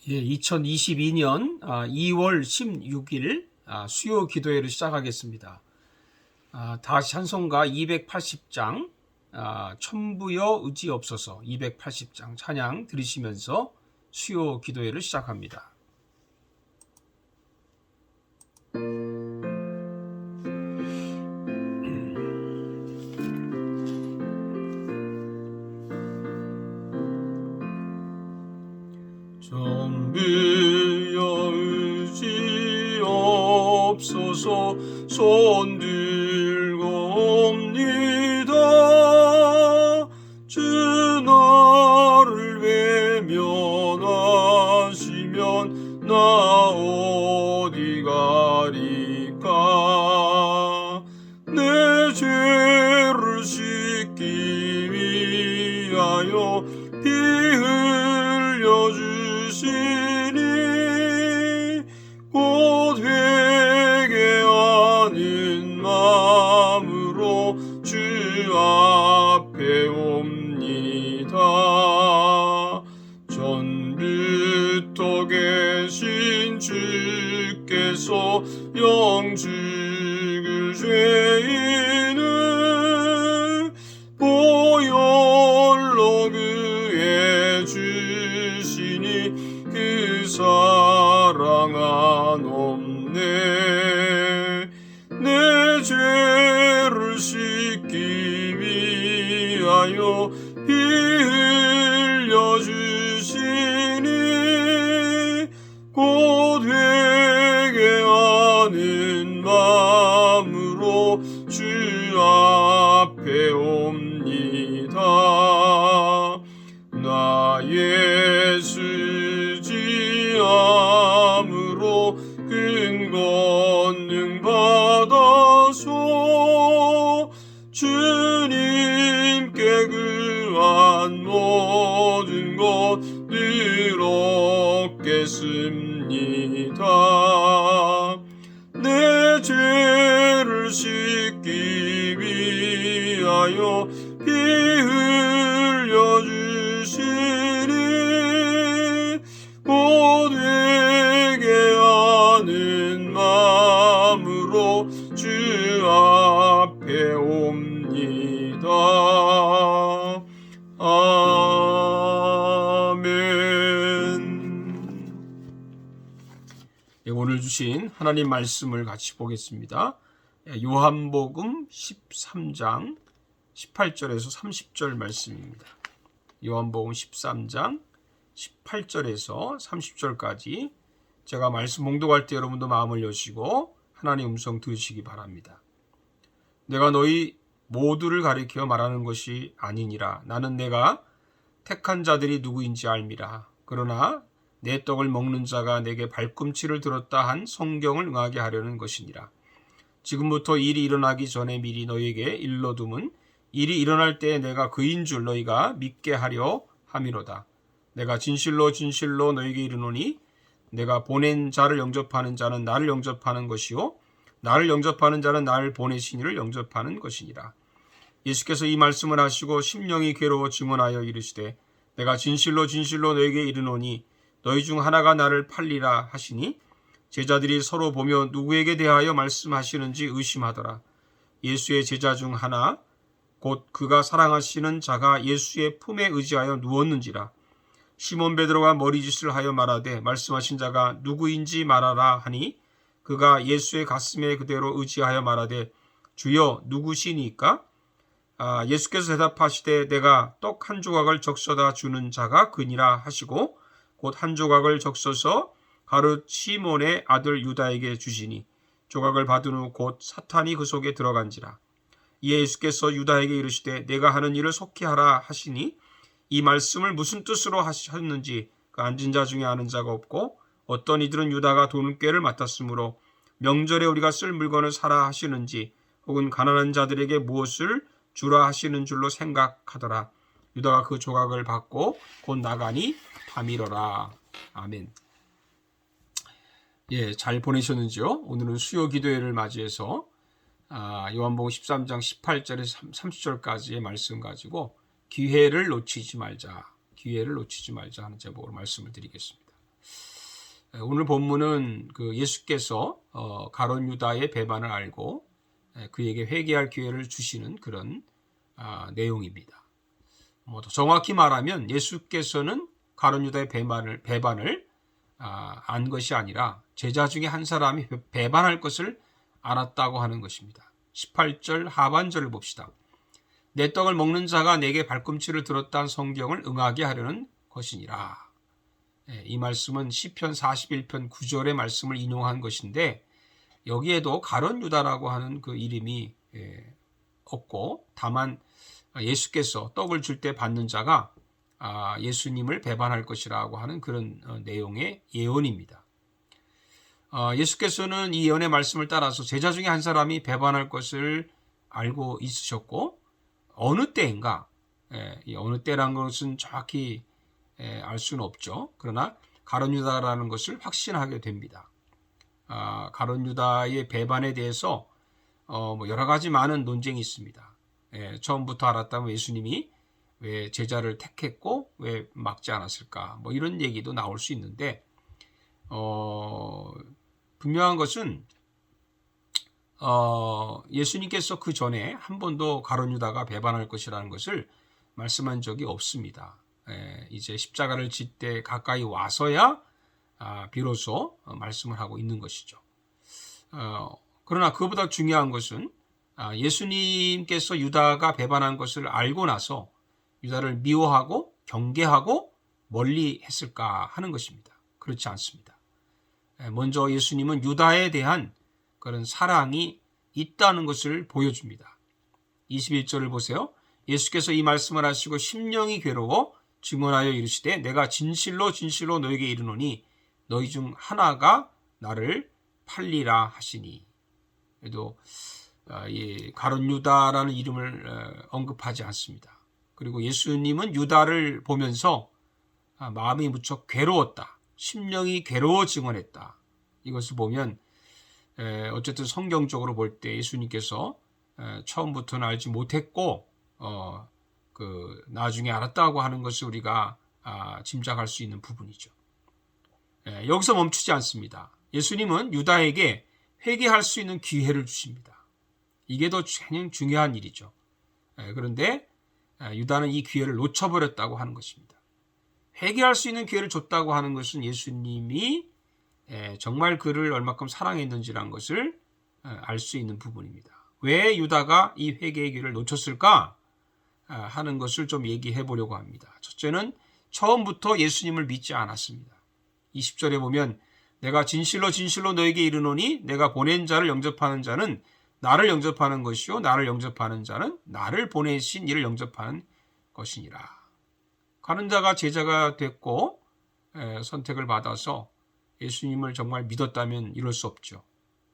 2022년 2월 16일 수요 기도회를 시작하겠습니다. 다시 찬송가 280장 천부여 의지없소서 280장 찬양 들으시면서 수요 기도회를 시작합니다. 천부여 의지없소서 손 들고 옵니다. 주 나를 외면하시면 나 어디 가리까. 내 죄를 씻기 위하여 피 흘려 주시니 곧 회개하는 마음으로 주 앞에 옵니다. 전부터 계신 주께서 영죽을 죄인을 보혈로 그해 주시니 그 사랑 한없네. 내 죄를 씻기 위하여 피 흘려 주시니 곧 회개하는 마음으로 주 앞에 옵니다. 나 예수 지암으로 큰 권능 받아서 주님께 구한 모든 것들 얻겠습니다. 내 죄를 씻기 위하여 피 흘려 주시니 곧 회개하는 마음으로 주 앞에 옵니다. 아멘. 오늘 주신 하나님 말씀을 같이 보겠습니다. 요한복음 13장 18절에서 30절 말씀입니다. 요한복음 13장 18절에서 30절까지 제가 말씀 봉독할 때 여러분도 마음을 여시고 하나님 음성 들으시기 바랍니다. 내가 너희 모두를 가리켜 말하는 것이 아니니라. 나는 내가 택한 자들이 누구인지 알미라. 그러나 내 떡을 먹는 자가 내게 발꿈치를 들었다 한 성경을 응하게 하려는 것이니라. 지금부터 일이 일어나기 전에 미리 너희에게 일러둠은 일이 일어날 때에 내가 그인 줄 너희가 믿게 하려 함이로다. 내가 진실로 진실로 너희에게 이르노니 내가 보낸 자를 영접하는 자는 나를 영접하는 것이요 나를 영접하는 자는 나를 보내신 이를 영접하는 것이니라. 예수께서 이 말씀을 하시고 심령이 괴로워 증언하여 이르시되 내가 진실로 진실로 너희에게 이르노니 너희 중 하나가 나를 팔리라 하시니 제자들이 서로 보며 누구에게 대하여 말씀하시는지 의심하더라. 예수의 제자 중 하나 곧 그가 사랑하시는 자가 예수의 품에 의지하여 누웠는지라. 시몬 베드로가 머리짓을 하여 말하되 말씀하신 자가 누구인지 말하라 하니 그가 예수의 가슴에 그대로 의지하여 말하되 주여 누구시니까? 예수께서 대답하시되 내가 떡 한 조각을 적셔다 주는 자가 그니라 하시고 곧 한 조각을 적셔서 가룟 시몬의 아들 유다에게 주시니 조각을 받은 후 곧 사탄이 그 속에 들어간지라. 이에 예수께서 유다에게 이르시되 내가 하는 일을 속히 하라 하시니 이 말씀을 무슨 뜻으로 하셨는지 그 앉은 자 중에 아는 자가 없고 어떤 이들은 유다가 돈꾀를 맡았으므로 명절에 우리가 쓸 물건을 사라 하시는지 혹은 가난한 자들에게 무엇을 주라 하시는 줄로 생각하더라. 유다가 그 조각을 받고 곧 나가니 밤이러라. 아멘. 잘 보내셨는지요? 오늘은 수요 기도회를 맞이해서 요한복음 13장 18절에서 30절까지의 말씀 가지고 기회를 놓치지 말자 하는 제목으로 말씀을 드리겠습니다. 오늘 본문은 그 예수께서 가룟 유다의 배반을 알고 그에게 회개할 기회를 주시는 그런 내용입니다. 더 정확히 말하면 예수께서는 가룟 유다의 배반을 안 것이 아니라 제자 중에 한 사람이 배반할 것을 알았다고 하는 것입니다. 18절 하반절을 봅시다. 내 떡을 먹는 자가 내게 발꿈치를 들었다는 성경을 응하게 하려는 것이니라. 이 말씀은 시편 41편 9절의 말씀을 인용한 것인데 여기에도 가룟 유다라고 하는 그 이름이 없고 다만 예수께서 떡을 줄 때 받는 자가 예수님을 배반할 것이라고 하는 그런 내용의 예언입니다. 예수께서는 이 예언의 말씀을 따라서 제자 중에 한 사람이 배반할 것을 알고 있으셨고 어느 때인가, 어느 때란 것은 정확히 알 수는 없죠. 그러나 가룟 유다라는 것을 확신하게 됩니다. 가룟 유다의 배반에 대해서 여러 가지 많은 논쟁이 있습니다. 처음부터 알았다면 예수님이 왜 제자를 택했고 왜 막지 않았을까? 이런 얘기도 나올 수 있는데 분명한 것은 예수님께서 그 전에 한 번도 가룟 유다가 배반할 것이라는 것을 말씀한 적이 없습니다. 이제 십자가를 질 때 가까이 와서야 비로소 말씀을 하고 있는 것이죠. 그러나 그보다 중요한 것은 예수님께서 유다가 배반한 것을 알고 나서 유다를 미워하고 경계하고 멀리 했을까 하는 것입니다. 그렇지 않습니다. 먼저 예수님은 유다에 대한 그런 사랑이 있다는 것을 보여줍니다. 21절을 보세요. 예수께서 이 말씀을 하시고 심령이 괴로워 증언하여 이르시되 내가 진실로 진실로 너에게 이르노니 너희 중 하나가 나를 팔리라 하시니. 그래도 이 가룟 유다라는 이름을 언급하지 않습니다. 그리고 예수님은 유다를 보면서 마음이 무척 괴로웠다. 심령이 괴로워 증언했다. 이것을 보면 어쨌든 성경적으로 볼 때 예수님께서 처음부터는 알지 못했고 나중에 알았다고 하는 것을 우리가 짐작할 수 있는 부분이죠. 여기서 멈추지 않습니다. 예수님은 유다에게 회개할 수 있는 기회를 주십니다. 이게 더 중요한 일이죠. 그런데 유다는 이 기회를 놓쳐버렸다고 하는 것입니다. 회개할 수 있는 기회를 줬다고 하는 것은 예수님이 정말 그를 얼마큼 사랑했는지라는 것을 알 수 있는 부분입니다. 왜 유다가 이 회개의 기회를 놓쳤을까 하는 것을 좀 얘기해 보려고 합니다. 첫째는 처음부터 예수님을 믿지 않았습니다. 20절에 보면 내가 진실로 진실로 너에게 이르노니 내가 보낸 자를 영접하는 자는 나를 영접하는 것이요 나를 영접하는 자는 나를 보내신 이를 영접하는 것이니라. 가는 자가 제자가 됐고 선택을 받아서 예수님을 정말 믿었다면 이럴 수 없죠.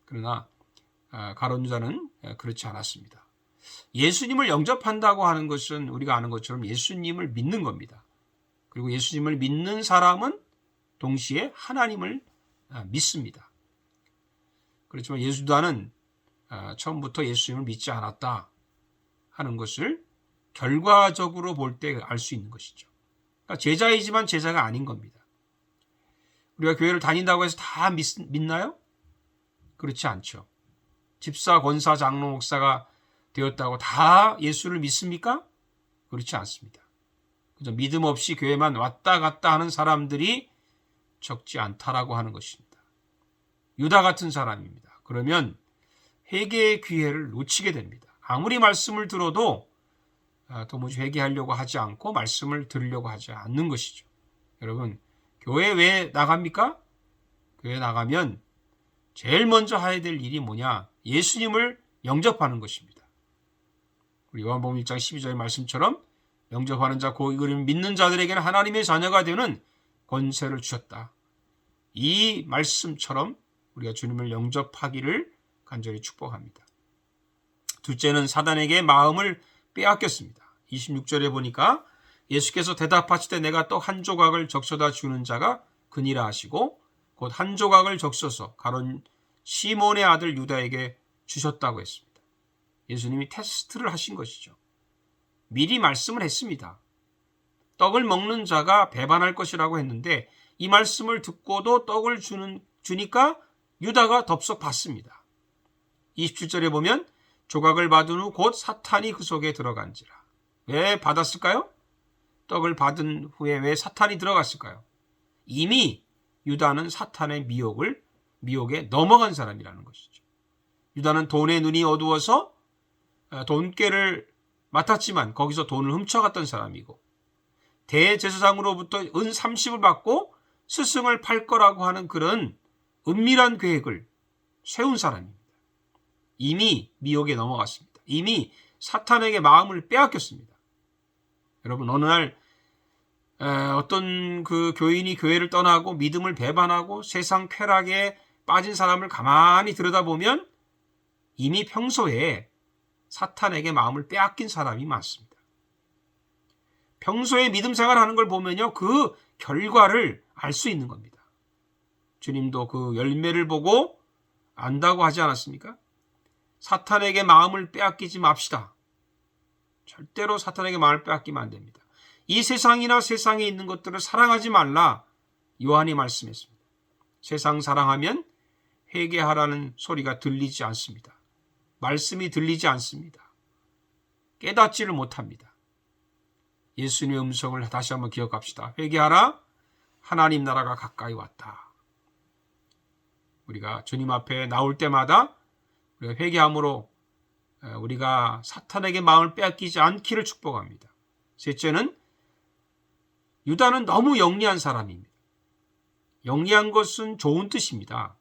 그러나 가룟 유다는 그렇지 않았습니다. 예수님을 영접한다고 하는 것은 우리가 아는 것처럼 예수님을 믿는 겁니다. 그리고 예수님을 믿는 사람은 동시에 하나님을 믿습니다. 그렇지만 유다는 처음부터 예수님을 믿지 않았다 하는 것을 결과적으로 볼 때 알 수 있는 것이죠. 그러니까 제자이지만 제자가 아닌 겁니다. 우리가 교회를 다닌다고 해서 다 믿나요? 그렇지 않죠. 집사, 권사, 장로, 목사가 되었다고 다 예수를 믿습니까? 그렇지 않습니다. 그저 믿음 없이 교회만 왔다 갔다 하는 사람들이 적지 않다라고 하는 것입니다. 유다 같은 사람입니다. 그러면 회개의 기회를 놓치게 됩니다. 아무리 말씀을 들어도 도무지 회개하려고 하지 않고 말씀을 들으려고 하지 않는 것이죠. 여러분, 교회 왜 나갑니까? 교회 나가면 제일 먼저 해야 될 일이 뭐냐? 예수님을 영접하는 것입니다. 우리 요한복음 1장 12절의 말씀처럼 영접하는 자, 곧 이를 믿는 자들에게는 하나님의 자녀가 되는 권세를 주셨다. 이 말씀처럼 우리가 주님을 영접하기를 간절히 축복합니다. 둘째는 사단에게 마음을 빼앗겼습니다. 26절에 보니까 예수께서 대답하시되 내가 떡 한 조각을 적셔다 주는 자가 그니라 하시고 곧 한 조각을 적셔서 가룟 시몬의 아들 유다에게 주셨다고 했습니다. 예수님이 테스트를 하신 것이죠. 미리 말씀을 했습니다. 떡을 먹는 자가 배반할 것이라고 했는데 이 말씀을 듣고도 떡을 주니까 유다가 덥석 받습니다. 27절에 보면 조각을 받은 후 곧 사탄이 그 속에 들어간지라. 왜 받았을까요? 떡을 받은 후에 왜 사탄이 들어갔을까요? 이미 유다는 사탄의 미혹에 넘어간 사람이라는 것이죠. 유다는 돈의 눈이 어두워서 돈꾀를 맡았지만 거기서 돈을 훔쳐갔던 사람이고, 대제사장으로부터 은 30을 받고 스승을 팔 거라고 하는 그런 은밀한 계획을 세운 사람입니다. 이미 미혹에 넘어갔습니다. 이미 사탄에게 마음을 빼앗겼습니다. 여러분, 어느 날 어떤 그 교인이 교회를 떠나고 믿음을 배반하고 세상 쾌락에 빠진 사람을 가만히 들여다보면 이미 평소에 사탄에게 마음을 빼앗긴 사람이 많습니다. 평소에 믿음 생활하는 걸 보면요, 그 결과를 알 수 있는 겁니다. 주님도 그 열매를 보고 안다고 하지 않았습니까? 사탄에게 마음을 빼앗기지 맙시다. 절대로 사탄에게 마음을 빼앗기면 안 됩니다. 이 세상이나 세상에 있는 것들을 사랑하지 말라 요한이 말씀했습니다. 세상 사랑하면 회개하라는 소리가 들리지 않습니다. 말씀이 들리지 않습니다. 깨닫지를 못합니다. 예수님의 음성을 다시 한번 기억합시다. 회개하라, 하나님 나라가 가까이 왔다. 우리가 주님 앞에 나올 때마다 우리가 회개함으로 우리가 사탄에게 마음을 빼앗기지 않기를 축복합니다. 셋째는, 유다는 너무 영리한 사람입니다. 영리한 것은 좋은 뜻입니다.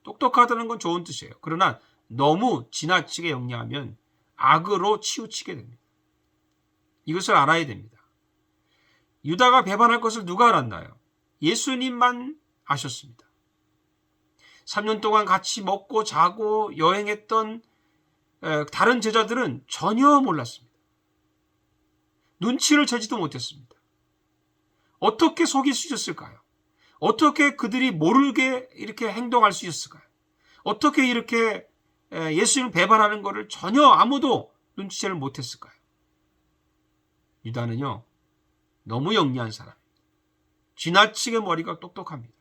똑똑하다는 건 좋은 뜻이에요. 그러나 너무 지나치게 영리하면 악으로 치우치게 됩니다. 이것을 알아야 됩니다. 유다가 배반할 것을 누가 알았나요? 예수님만 아셨습니다. 3년 동안 같이 먹고 자고 여행했던 다른 제자들은 전혀 몰랐습니다. 눈치를 채지도 못했습니다. 어떻게 속일 수 있었을까요? 어떻게 그들이 모르게 이렇게 행동할 수 있었을까요? 어떻게 이렇게 예수님을 배반하는 것을 전혀 아무도 눈치채를 못했을까요? 유다는요, 너무 영리한 사람입니다. 지나치게 머리가 똑똑합니다.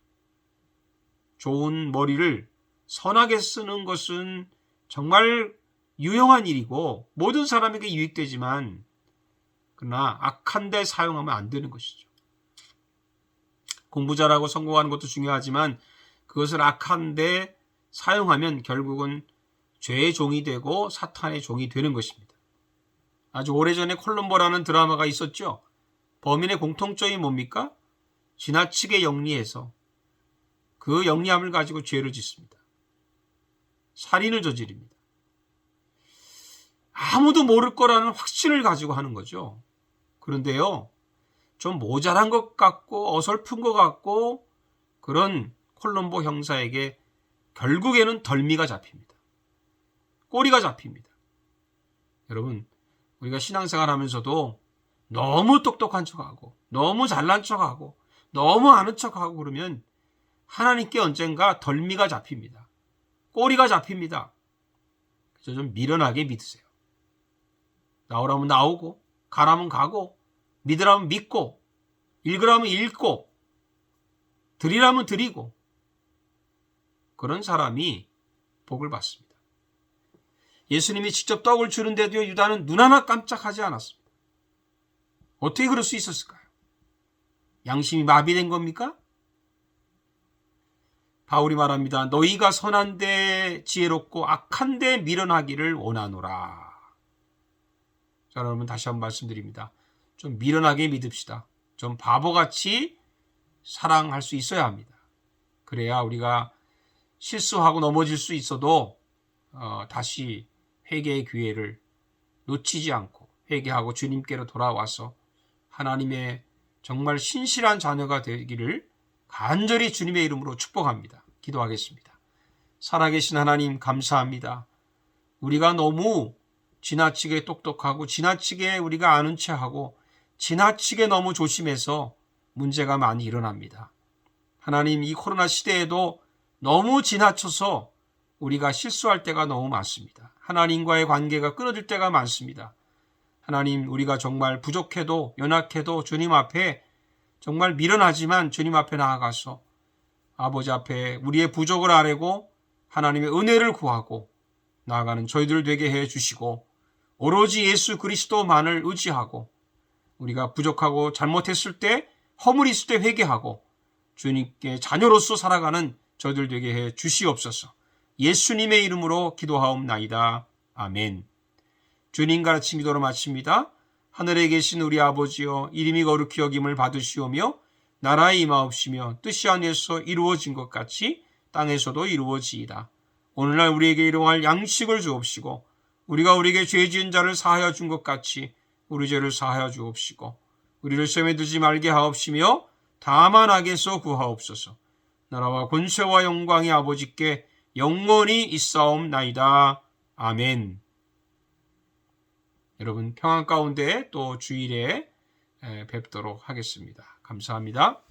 좋은 머리를 선하게 쓰는 것은 정말 유용한 일이고 모든 사람에게 유익되지만, 그러나 악한 데 사용하면 안 되는 것이죠. 공부 잘하고 성공하는 것도 중요하지만 그것을 악한 데 사용하면 결국은 죄의 종이 되고 사탄의 종이 되는 것입니다. 아주 오래전에 콜럼보라는 드라마가 있었죠. 범인의 공통점이 뭡니까? 지나치게 영리해서 그 영리함을 가지고 죄를 짓습니다. 살인을 저지릅니다. 아무도 모를 거라는 확신을 가지고 하는 거죠. 그런데요, 좀 모자란 것 같고 어설픈 것 같고 그런 콜럼보 형사에게 결국에는 덜미가 잡힙니다. 꼬리가 잡힙니다. 여러분, 우리가 신앙생활 하면서도 너무 똑똑한 척하고 너무 잘난 척하고 너무 아는 척하고 그러면 하나님께 언젠가 덜미가 잡힙니다. 꼬리가 잡힙니다. 그래서 좀 미련하게 믿으세요. 나오라면 나오고 가라면 가고 믿으라면 믿고 읽으라면 읽고 드리라면 드리고, 그런 사람이 복을 받습니다. 예수님이 직접 떡을 주는데도 유다는 눈 하나 깜짝하지 않았습니다. 어떻게 그럴 수 있었을까요? 양심이 마비된 겁니까? 바울이 말합니다. 너희가 선한데 지혜롭고 악한데 미련하기를 원하노라. 자, 여러분, 다시 한번 말씀드립니다. 좀 미련하게 믿읍시다. 좀 바보같이 사랑할 수 있어야 합니다. 그래야 우리가 실수하고 넘어질 수 있어도 다시 회개의 기회를 놓치지 않고 회개하고 주님께로 돌아와서 하나님의 정말 신실한 자녀가 되기를 간절히 주님의 이름으로 축복합니다. 기도하겠습니다. 살아계신 하나님, 감사합니다. 우리가 너무 지나치게 똑똑하고 지나치게 우리가 아는 체하고 지나치게 너무 조심해서 문제가 많이 일어납니다. 하나님, 이 코로나 시대에도 너무 지나쳐서 우리가 실수할 때가 너무 많습니다. 하나님과의 관계가 끊어질 때가 많습니다. 하나님, 우리가 정말 부족해도 연약해도 주님 앞에 정말 미련하지만 주님 앞에 나아가서 아버지 앞에 우리의 부족을 아뢰고 하나님의 은혜를 구하고 나아가는 저희들 되게 해 주시고 오로지 예수 그리스도만을 의지하고 우리가 부족하고 잘못했을 때 허물이 있을 때 회개하고 주님께 자녀로서 살아가는 저희들 되게 해 주시옵소서. 예수님의 이름으로 기도하옵나이다. 아멘. 주님 가르친 기도로 마칩니다. 하늘에 계신 우리 아버지여, 이름이 거룩히 여김을 받으시오며 나라의 임하옵시며 뜻이 하늘에서 이루어진 것 같이 땅에서도 이루어지이다. 오늘날 우리에게 일용할 양식을 주옵시고 우리가 우리에게 죄 지은 자를 사하여 준 것 같이 우리 죄를 사하여 주옵시고 우리를 시험에 들지 말게 하옵시며 다만 악에서 구하옵소서. 나라와 권세와 영광이 아버지께 영원히 있사옵나이다. 아멘. 여러분 평안 가운데 또 주일에 뵙도록 하겠습니다. 감사합니다.